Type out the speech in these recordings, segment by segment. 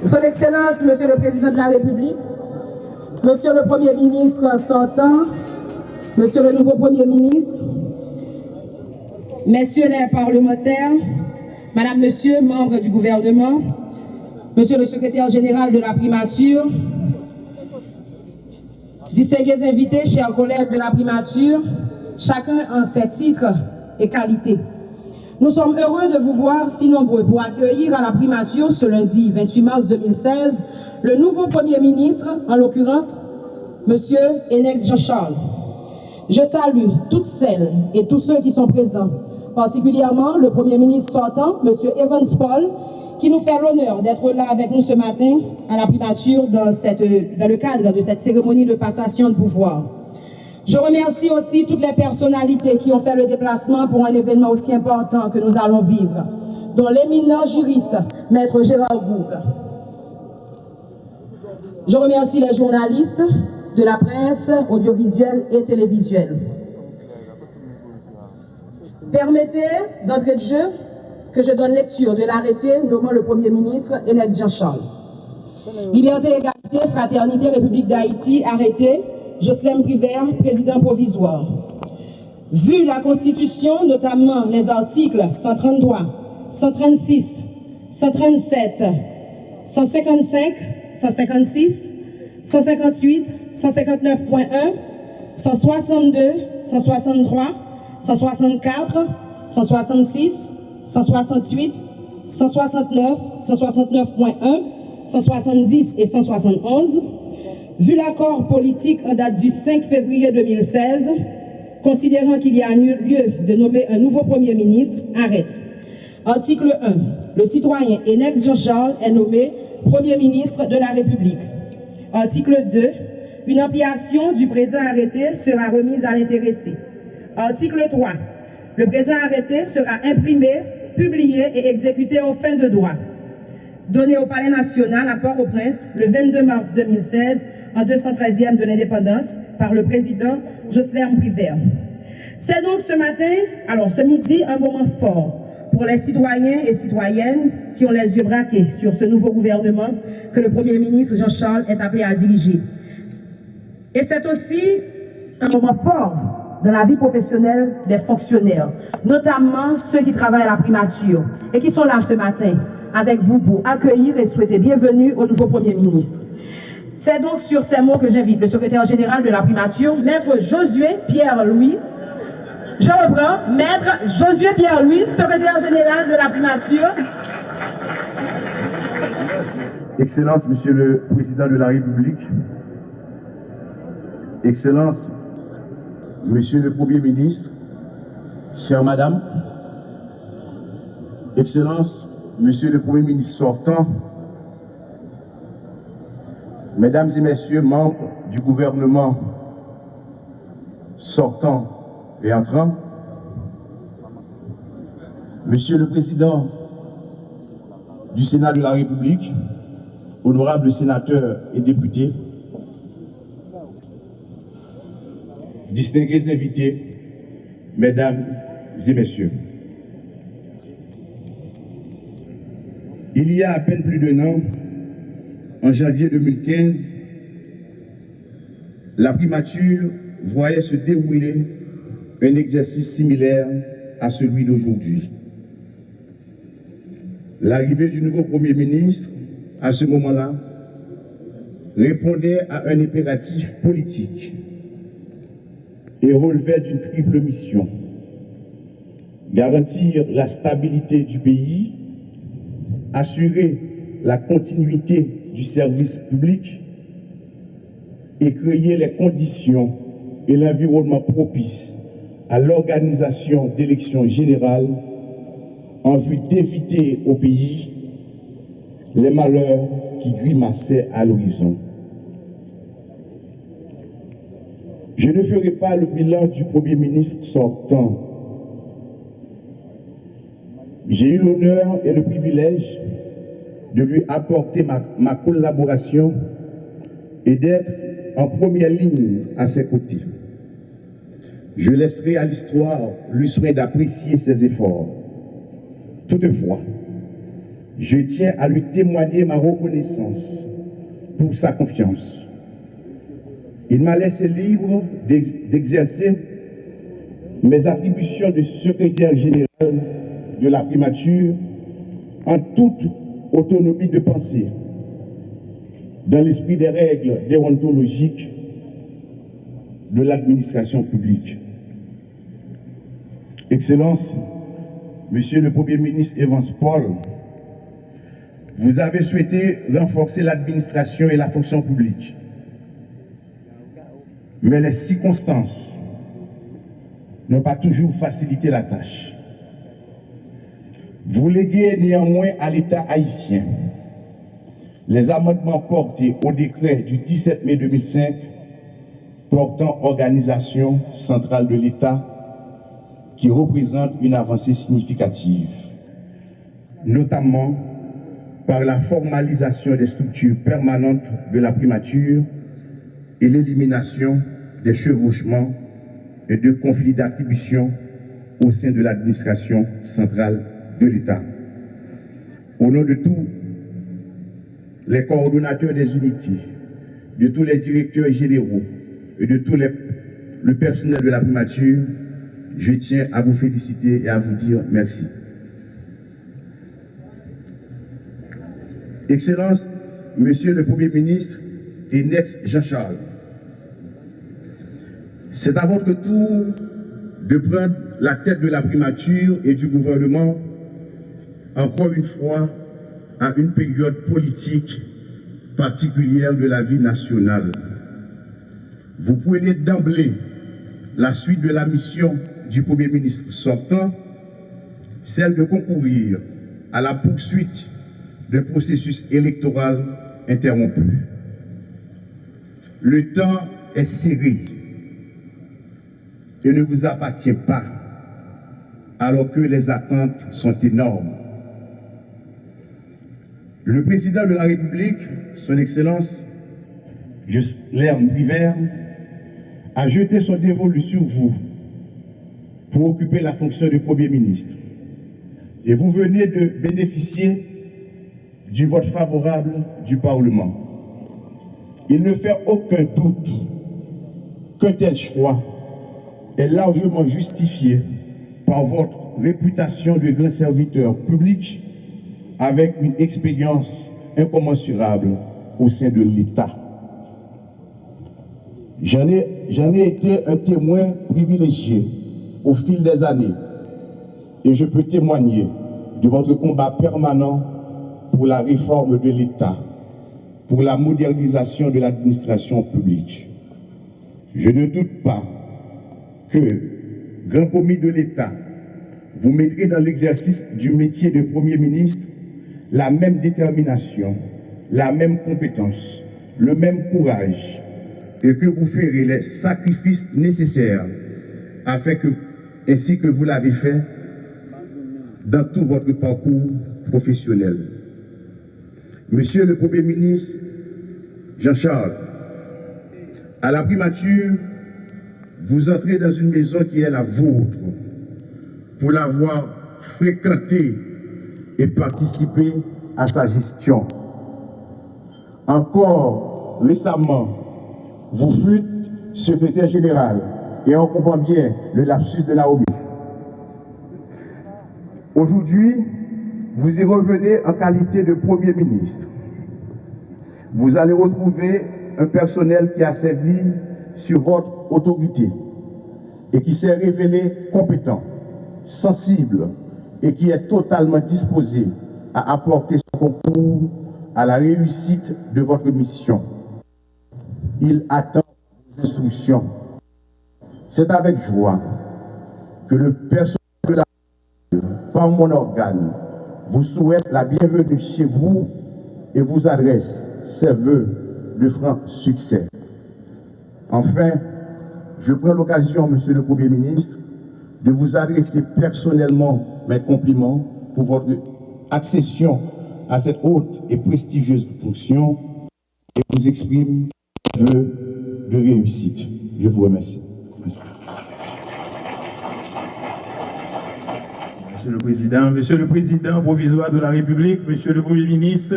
Son Excellence, Monsieur le Président de la République, Monsieur le Premier ministre sortant, Monsieur le nouveau Premier ministre, Messieurs les parlementaires, Madame, Monsieur, membres du gouvernement, Monsieur le secrétaire général de la primature, distingués invités, chers collègues de la primature, chacun en ses titres et qualités. Nous sommes heureux de vous voir si nombreux pour accueillir à la primature ce lundi 28 mars 2016 le nouveau Premier ministre, en l'occurrence M. Enex Jean-Charles. Je salue toutes celles et tous ceux qui sont présents, particulièrement le Premier ministre sortant, M. Evans Paul, qui nous fait l'honneur d'être là avec nous ce matin à la primature dans le cadre de cette cérémonie de passation de pouvoir. Je remercie aussi toutes les personnalités qui ont fait le déplacement pour un événement aussi important que nous allons vivre, dont l'éminent juriste, Maître Gérard Goug. Je remercie les journalistes de la presse audiovisuelle et télévisuelle. Permettez, d'entrée de jeu, que je donne lecture de l'arrêté nommant le Premier ministre Enex Jean-Charles. Liberté, égalité, fraternité, République d'Haïti, arrêté, Jocelyn Privert, président provisoire. Vu la Constitution, notamment les articles 133, 136, 137, 155, 156, 158, 159.1, 162, 163, 164, 166, 168, 169, 169.1, 170 et 171, vu l'accord politique en date du 5 février 2016, considérant qu'il y a lieu de nommer un nouveau Premier ministre, arrête. Article 1. Le citoyen Enex Jean-Charles est nommé Premier ministre de la République. Article 2. Une ampliation du présent arrêté sera remise à l'intéressé. Article 3. Le présent arrêté sera imprimé, publié et exécuté aux fins de droit. Donné au Palais national à Port-au-Prince le 22 mars 2016, en 213e de l'indépendance, par le président Jocelyn Privert. C'est donc ce midi, un moment fort pour les citoyens et citoyennes qui ont les yeux braqués sur ce nouveau gouvernement que le Premier ministre Jean-Charles est appelé à diriger. Et c'est aussi un moment fort dans la vie professionnelle des fonctionnaires, notamment ceux qui travaillent à la primature et qui sont là ce matin avec vous pour accueillir et souhaiter bienvenue au nouveau Premier ministre. C'est donc sur ces mots que j'invite le secrétaire général de la primature, Maître Josué Pierre-Louis. Je reprends, Maître Josué Pierre-Louis, secrétaire général de la primature. Excellence, Monsieur le Président de la République, Excellence, Monsieur le Premier ministre, chère Madame, Excellence, Monsieur le Premier ministre sortant, Mesdames et Messieurs, membres du gouvernement sortant et entrant, Monsieur le Président du Sénat de la République, honorables sénateurs et députés, distingués invités, Mesdames et Messieurs. Il y a à peine plus d'un an, en janvier 2015, la primature voyait se dérouler un exercice similaire à celui d'aujourd'hui. L'arrivée du nouveau Premier ministre, à ce moment-là, répondait à un impératif politique et relevait d'une triple mission: garantir la stabilité du pays, assurer la continuité du service public et créer les conditions et l'environnement propice à l'organisation d'élections générales en vue d'éviter au pays les malheurs qui grimaçaient à l'horizon. Je ne ferai pas le bilan du Premier ministre sortant. J'ai eu l'honneur et le privilège de lui apporter ma collaboration et d'être en première ligne à ses côtés. Je laisserai à l'histoire le soin d'apprécier ses efforts. Toutefois, je tiens à lui témoigner ma reconnaissance pour sa confiance. Il m'a laissé libre d'exercer mes attributions de secrétaire général de la primature en toute autonomie de pensée, dans l'esprit des règles déontologiques de l'administration publique. Excellence, Monsieur le Premier ministre Evans Paul, vous avez souhaité renforcer l'administration et la fonction publique. Mais les circonstances n'ont pas toujours facilité la tâche. Vous léguez néanmoins à l'État haïtien les amendements portés au décret du 17 mai 2005 portant organisation centrale de l'État, qui représente une avancée significative, notamment par la formalisation des structures permanentes de la primature et l'élimination des chevauchements et de conflits d'attribution au sein de l'administration centrale de l'État. Au nom de tous les coordonnateurs des unités, de tous les directeurs généraux et de tout le personnel de la primature, je tiens à vous féliciter et à vous dire merci. Excellence, Monsieur le Premier ministre et Nex Jean-Charles, c'est à votre tour de prendre la tête de la primature et du gouvernement, encore une fois, à une période politique particulière de la vie nationale. Vous prenez d'emblée la suite de la mission du Premier ministre sortant, celle de concourir à la poursuite d'un processus électoral interrompu. Le temps est serré et ne vous appartient pas, alors que les attentes sont énormes. Le président de la République, son Excellence Ghislain Privert, a jeté son dévolu sur vous pour occuper la fonction de Premier ministre. Et vous venez de bénéficier du vote favorable du Parlement. Il ne fait aucun doute qu'un tel choix est largement justifié par votre réputation de grand serviteur public avec une expérience incommensurable au sein de l'État. J'en ai été un témoin privilégié au fil des années et je peux témoigner de votre combat permanent pour la réforme de l'État, pour la modernisation de l'administration publique. Je ne doute pas que, grand commis de l'État, vous mettrez dans l'exercice du métier de Premier ministre la même détermination, la même compétence, le même courage, et que vous ferez les sacrifices nécessaires afin que, ainsi que vous l'avez fait dans tout votre parcours professionnel. Monsieur le Premier ministre Jean-Charles, à la primature, vous entrez dans une maison qui est la vôtre, pour l'avoir fréquentée et participé à sa gestion. Encore récemment, vous fûtes secrétaire général, et on comprend bien le lapsus de Naomi. Aujourd'hui, vous y revenez en qualité de Premier ministre. Vous allez retrouver un personnel qui a servi sur votre autorité et qui s'est révélé compétent, sensible et qui est totalement disposé à apporter son concours à la réussite de votre mission. Il attend vos instructions. C'est avec joie que le personnel de la par mon organe, vous souhaite la bienvenue chez vous et vous adresse ses vœux de franc succès. Enfin, je prends l'occasion, Monsieur le Premier ministre, de vous adresser personnellement mes compliments pour votre accession à cette haute et prestigieuse fonction et vous exprime mes vœux de réussite. Je vous remercie. Merci. Monsieur le Président provisoire de la République, Monsieur le Premier ministre,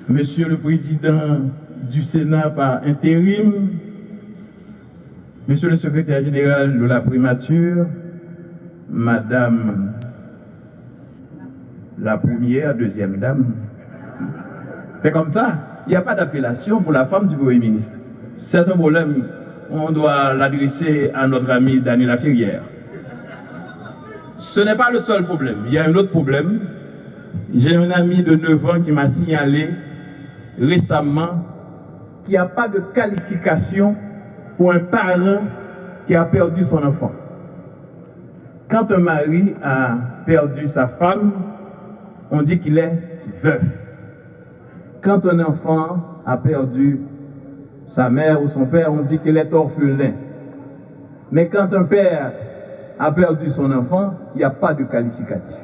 Monsieur le Président du Sénat par intérim, Monsieur le Secrétaire général de la primature, Madame la première, deuxième dame. C'est comme ça, il n'y a pas d'appellation pour la femme du Premier ministre. C'est un problème, on doit l'adresser à notre ami Daniela Ferrière. Ce n'est pas le seul problème. Il y a un autre problème. J'ai un ami de 9 ans qui m'a signalé récemment qu'il n'y a pas de qualification pour un parent qui a perdu son enfant. Quand un mari a perdu sa femme, on dit qu'il est veuf. Quand un enfant a perdu sa mère ou son père, on dit qu'il est orphelin. Mais quand un père a perdu son enfant, il n'y a pas de qualificatif.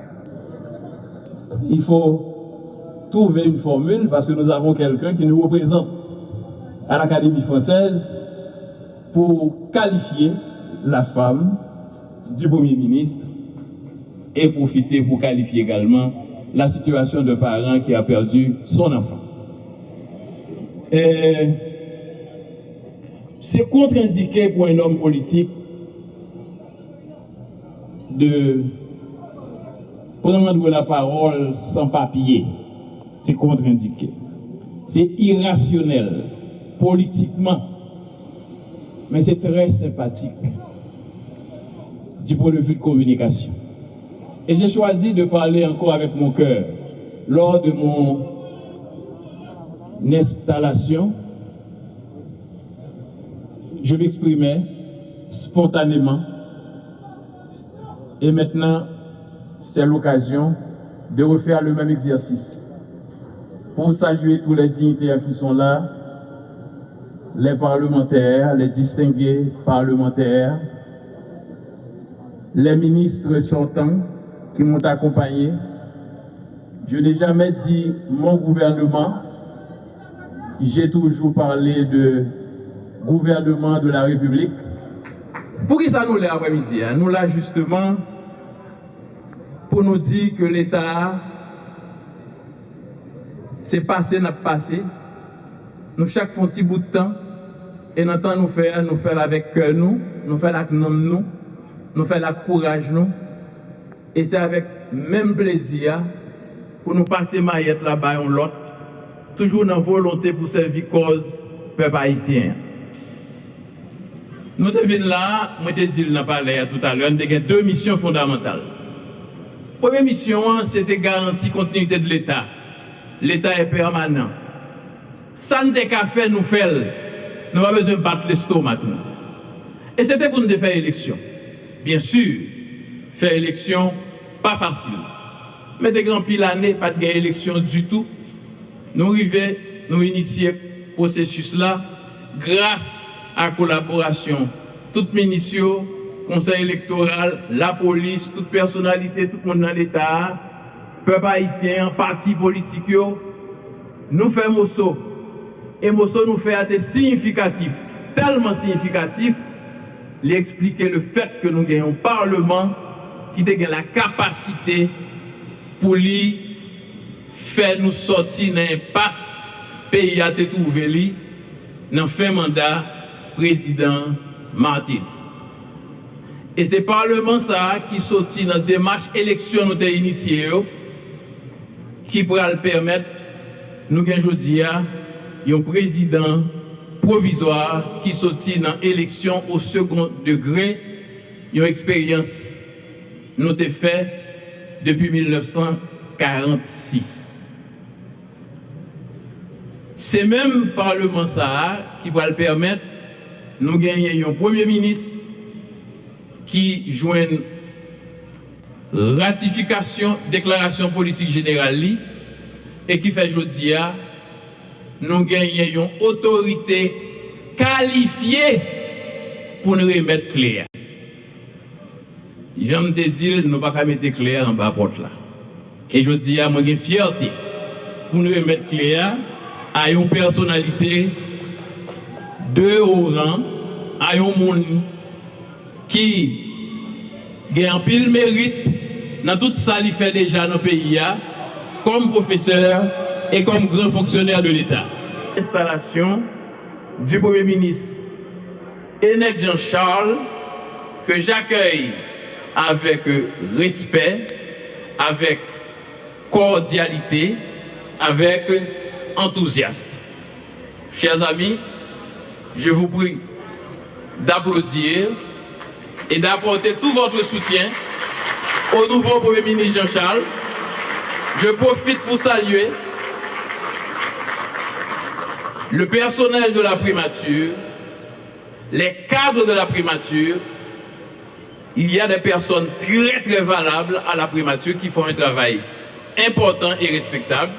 Il faut trouver une formule parce que nous avons quelqu'un qui nous représente à l'Académie française pour qualifier la femme du Premier ministre et profiter pour qualifier également la situation d'un parent qui a perdu son enfant. C'est contre-indiqué pour un homme politique de prendre la parole sans papier. C'est contre-indiqué. C'est irrationnel, politiquement, mais c'est très sympathique du point de vue de communication. Et j'ai choisi de parler encore avec mon cœur. Lors de mon installation, je m'exprimais spontanément. Et maintenant, c'est l'occasion de refaire le même exercice pour saluer tous les dignitaires qui sont là, les parlementaires, les distingués parlementaires, les ministres sortants qui m'ont accompagné. Je n'ai jamais dit mon gouvernement, j'ai toujours parlé de gouvernement de la République. Pour qui ça nous l'est après-midi? Nous là justement pour nous dire que l'État c'est passé, n'a pas passé. Nous chaque fois un petit bout de temps, Et dans temps nous faire avec cœur nous faire avec nous faire avec courage nous. Et c'est avec même plaisir pour nous passer maillette là-bas on l'autre, toujours dans volonté pour servir cause peuple haïtien. Nous te venons là, moi te dit dans palais tout à l'heure, nous avons deux missions fondamentales. Première mission, c'était garantir la continuité de l'État. L'État est permanent. Ça ne qu'à faire, nous faisons. Nous n'avons pas besoin de battre l'estomac. Et c'était pour nous faire élection. Bien sûr, faire élection, pas facile. Mais des grands piles années, pas de élection du tout. Nous arrivons, nous initier le processus là, grâce à la collaboration, toute ministère, conseil électoral, la police, toute personnalité, tout le monde dans l'État, peuple haïtien, parti politique, nous faisons Mosso. Et Mosso nous fait être significatif, tellement significatif, l'expliquer le fait que nous gagnons un Parlement qui a la capacité pour lui faire nous sortir dans l'impasse pays à tout ouvert dans le fin mandat président Martin. Et c'est le Parlement ça qui sortit dans la démarche élection nous avons initiée qui pourra le permettre nous gagner aujourd'hui un président provisoire qui sortit dans l'élection au second degré, une expérience nous avons fait depuis 1946. C'est même Parlement ça qui va le permettre nous gagner un Premier ministre qui joint ratification, déclaration politique générale et qui fait aujourd'hui nous gagnons une autorité qualifiée pour nous remettre clair. J'aime te dire, nous ne pouvons pas mettre clair en bas porte là. Et je dis à moi, j'ai fierté pour nous remettre clair à une personnalité de haut rang, à un monde qui a un pile mérite dans tout ça qu'il fait déjà dans le pays, comme professeur et comme grand fonctionnaire de l'État. Installation du Premier ministre Enek Jean-Charles, que j'accueille avec respect, avec cordialité, avec enthousiasme. Chers amis, je vous prie d'applaudir et d'apporter tout votre soutien au nouveau Premier ministre Jean-Charles. Je profite pour saluer le personnel de la primature, les cadres de la primature. Il y a des personnes très très valables à la primature qui font un travail important et respectable.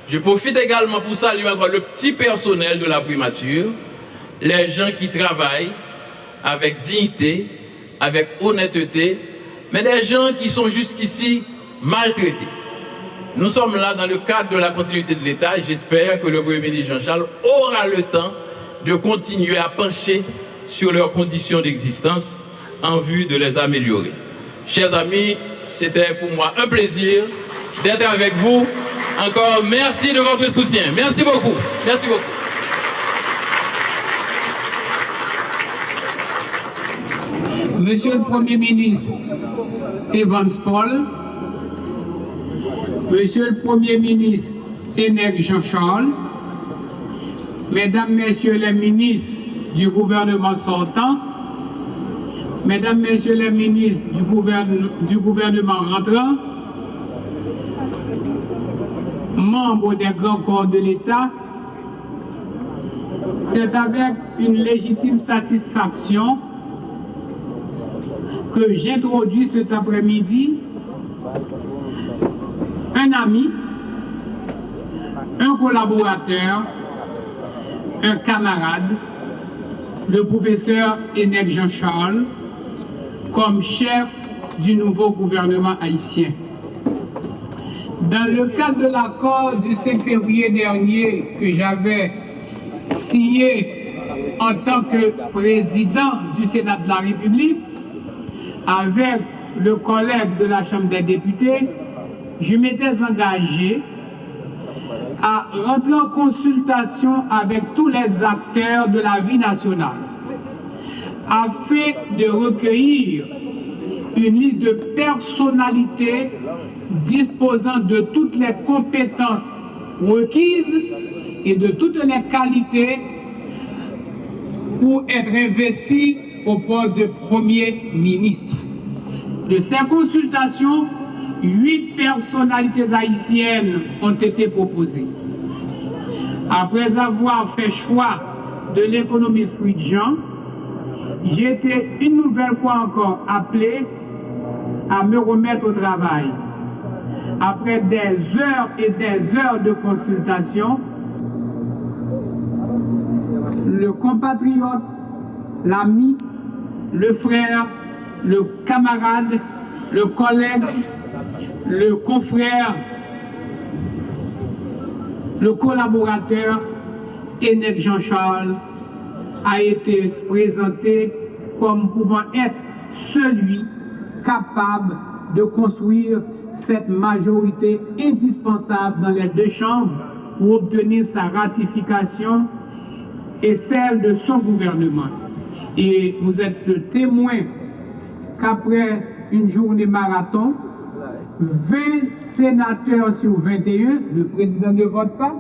Je profite également pour saluer encore le petit personnel de la primature, les gens qui travaillent avec dignité, avec honnêteté, mais des gens qui sont jusqu'ici maltraités. Nous sommes là dans le cadre de la continuité de l'État et j'espère que le Premier ministre Jean-Charles aura le temps de continuer à pencher sur leurs conditions d'existence en vue de les améliorer. Chers amis, c'était pour moi un plaisir d'être avec vous. Encore merci de votre soutien. Merci beaucoup. Merci beaucoup. Monsieur le Premier ministre Evans Paul, Monsieur le Premier ministre Enek Jean-Charles, Mesdames, Messieurs les ministres du gouvernement sortant, Mesdames, Messieurs les ministres du gouvernement rentrant, membres des grands corps de l'État, c'est avec une légitime satisfaction que j'introduis cet après-midi un ami, un collaborateur, un camarade, le professeur Enek Jean-Charles, comme chef du nouveau gouvernement haïtien. Dans le cadre de l'accord du 5 février dernier que j'avais signé en tant que président du Sénat de la République, avec le collègue de la Chambre des députés, je m'étais engagé à rentrer en consultation avec tous les acteurs de la vie nationale afin de recueillir une liste de personnalités disposant de toutes les compétences requises et de toutes les qualités pour être investis au poste de Premier ministre. De ces consultations, 8 personnalités haïtiennes ont été proposées. Après avoir fait choix de l'économiste Fridjan, j'ai été une nouvelle fois encore appelé à me remettre au travail. Après des heures et des heures de consultation, le compatriote, l'ami, le frère, le camarade, le collègue, le confrère, le collaborateur, Enec Jean-Charles, a été présenté comme pouvant être celui capable de construire cette majorité indispensable dans les deux chambres pour obtenir sa ratification et celle de son gouvernement. Et vous êtes le témoin qu'après une journée marathon, 20 sénateurs sur 21, le président ne vote pas,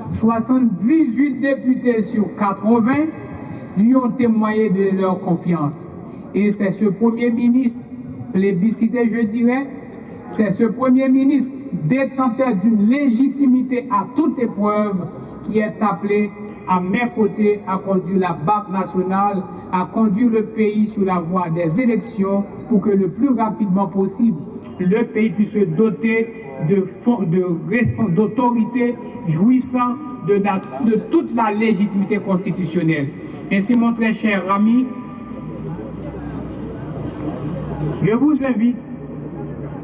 78 députés sur 80 lui ont témoigné de leur confiance. Et c'est ce Premier ministre plébiscité, je dirais, c'est ce Premier ministre détenteur d'une légitimité à toute épreuve qui est appelé à mes côtés à conduire la Banque nationale, à conduire le pays sur la voie des élections pour que le plus rapidement possible, le pays puisse se doter d'autorité jouissant de toute la légitimité constitutionnelle. Ainsi, mon très cher ami, je vous invite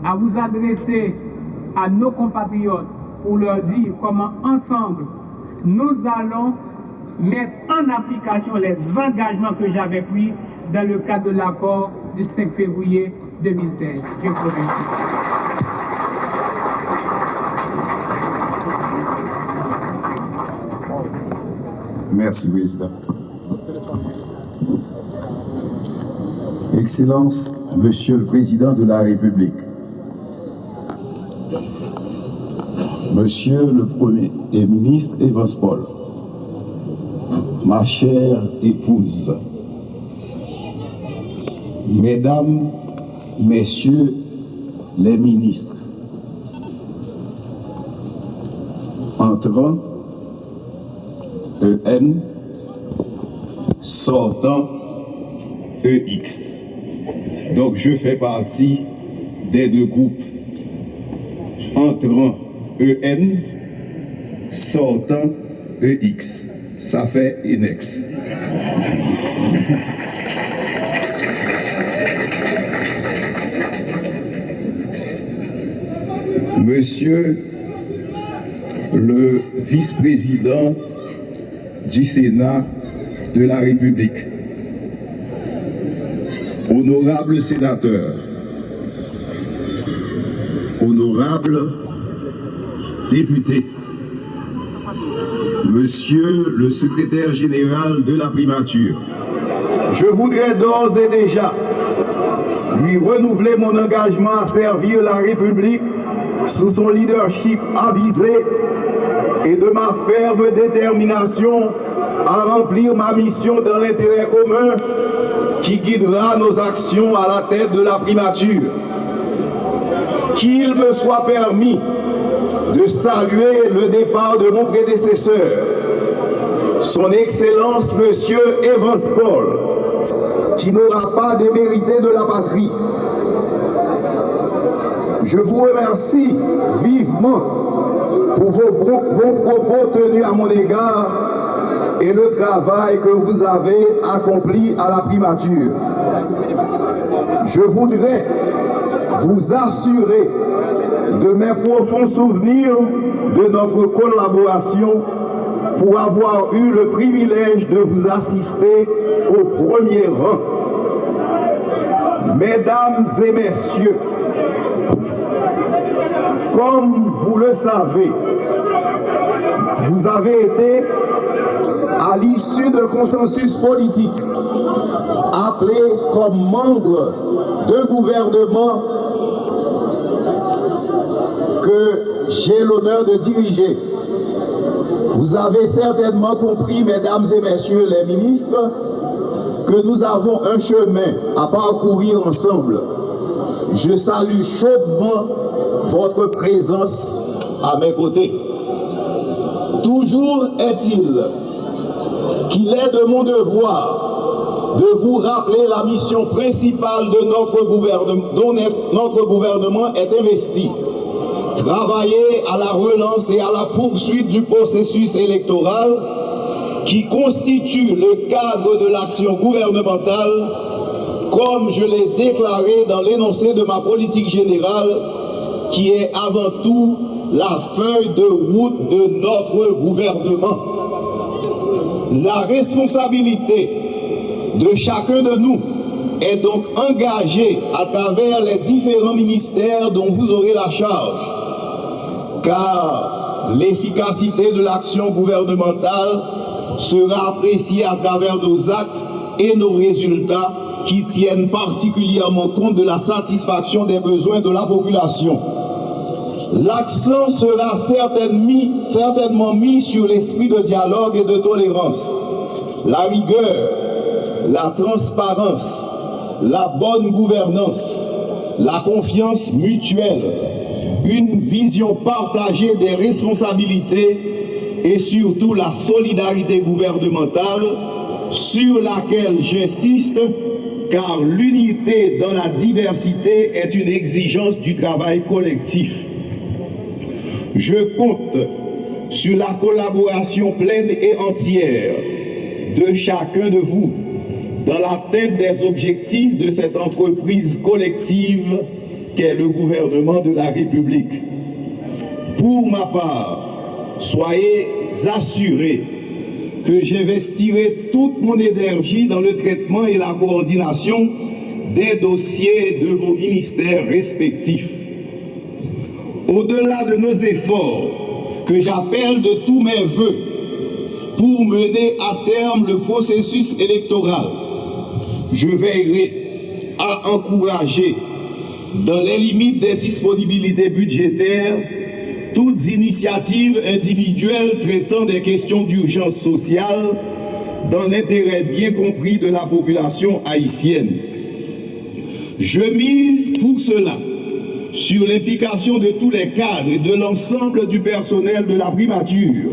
à vous adresser à nos compatriotes pour leur dire comment ensemble nous allons mettre en application les engagements que j'avais pris dans le cadre de l'accord du 5 février 2016. Je vous remercie. Merci, Président. Excellence, Monsieur le Président de la République, Monsieur le Premier ministre Evans Paul, ma chère épouse, Mesdames, Messieurs les ministres, entrant, EN, sortant, EX. Donc je fais partie des deux groupes. Entrant, EN, sortant, EX. Ça fait ENEX. Monsieur le vice-président du Sénat de la République, honorables sénateurs, honorables députés, Monsieur le secrétaire général de la primature, je voudrais d'ores et déjà lui renouveler mon engagement à servir la République sous son leadership avisé et de ma ferme détermination à remplir ma mission dans l'intérêt commun qui guidera nos actions à la tête de la primature. Qu'il me soit permis de saluer le départ de mon prédécesseur, son Excellence Monsieur Evans Paul, qui n'aura pas démérité de la patrie. Je vous remercie vivement pour vos bons propos tenus à mon égard et le travail que vous avez accompli à la primature. Je voudrais vous assurer de mes profonds souvenirs de notre collaboration pour avoir eu le privilège de vous assister au premier rang. Mesdames et messieurs, comme vous le savez, vous avez été, à l'issue d'un consensus politique, appelé comme membre de gouvernement que j'ai l'honneur de diriger. Vous avez certainement compris, mesdames et messieurs les ministres, que nous avons un chemin à parcourir ensemble. Je salue chaudement votre présence à mes côtés. Toujours est-il qu'il est de mon devoir de vous rappeler la mission principale de notre gouvernement, dont notre gouvernement est investi. Travailler à la relance et à la poursuite du processus électoral qui constitue le cadre de l'action gouvernementale, comme je l'ai déclaré dans l'énoncé de ma politique générale, qui est avant tout la feuille de route de notre gouvernement. La responsabilité de chacun de nous est donc engagée à travers les différents ministères dont vous aurez la charge, car l'efficacité de l'action gouvernementale sera appréciée à travers nos actes et nos résultats qui tiennent particulièrement compte de la satisfaction des besoins de la population. L'accent sera certainement mis sur l'esprit de dialogue et de tolérance, la rigueur, la transparence, la bonne gouvernance, la confiance mutuelle, une vision partagée des responsabilités et surtout la solidarité gouvernementale sur laquelle j'insiste, car l'unité dans la diversité est une exigence du travail collectif. Je compte sur la collaboration pleine et entière de chacun de vous dans l'atteinte des objectifs de cette entreprise collective qu'est le gouvernement de la République. Pour ma part, soyez assurés que j'investirai toute mon énergie dans le traitement et la coordination des dossiers de vos ministères respectifs. Au-delà de nos efforts, que j'appelle de tous mes voeux pour mener à terme le processus électoral, je veillerai à encourager, dans les limites des disponibilités budgétaires, toutes initiatives individuelles traitant des questions d'urgence sociale dans l'intérêt bien compris de la population haïtienne. Je mise pour cela sur l'implication de tous les cadres et de l'ensemble du personnel de la primature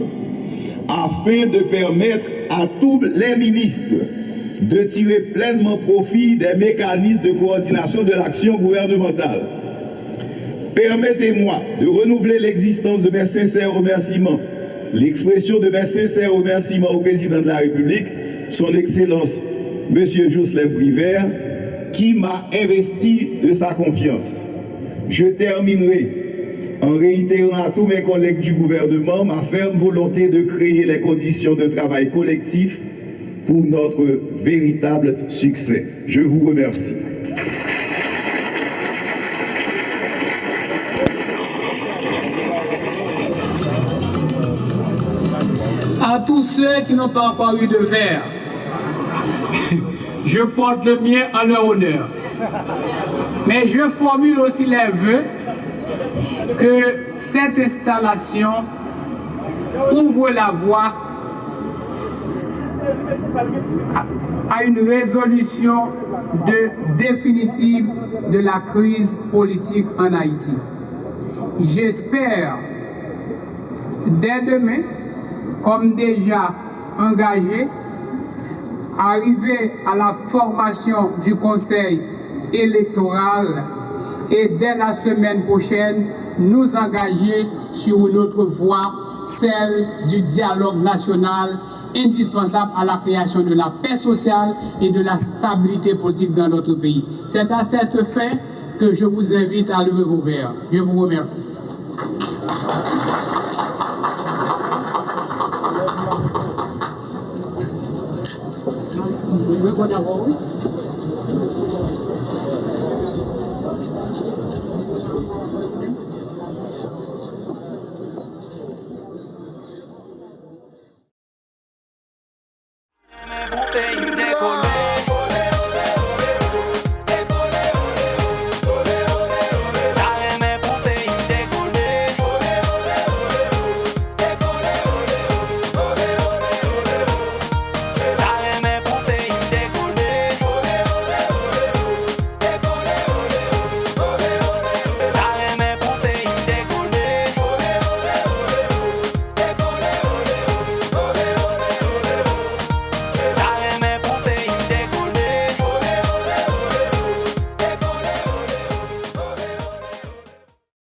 afin de permettre à tous les ministres de tirer pleinement profit des mécanismes de coordination de l'action gouvernementale. Permettez-moi de renouveler l'existence de mes sincères remerciements, l'expression de mes sincères remerciements au président de la République, son Excellence, M. Jocelyn Brivert, qui m'a investi de sa confiance. Je terminerai en réitérant à tous mes collègues du gouvernement ma ferme volonté de créer les conditions de travail collectif pour notre véritable succès. Je vous remercie. À tous ceux qui n'ont pas encore eu de verre, je porte le mien en leur honneur. Mais je formule aussi les vœux que cette installation ouvre la voie à une résolution définitive de la crise politique en Haïti. J'espère dès demain, comme déjà engagé, arriver à la formation du Conseil électoral et dès la semaine prochaine, nous engager sur une autre voie, celle du dialogue national indispensable à la création de la paix sociale et de la stabilité politique dans notre pays. C'est à cette fin que je vous invite à lever vos verres. Je vous remercie.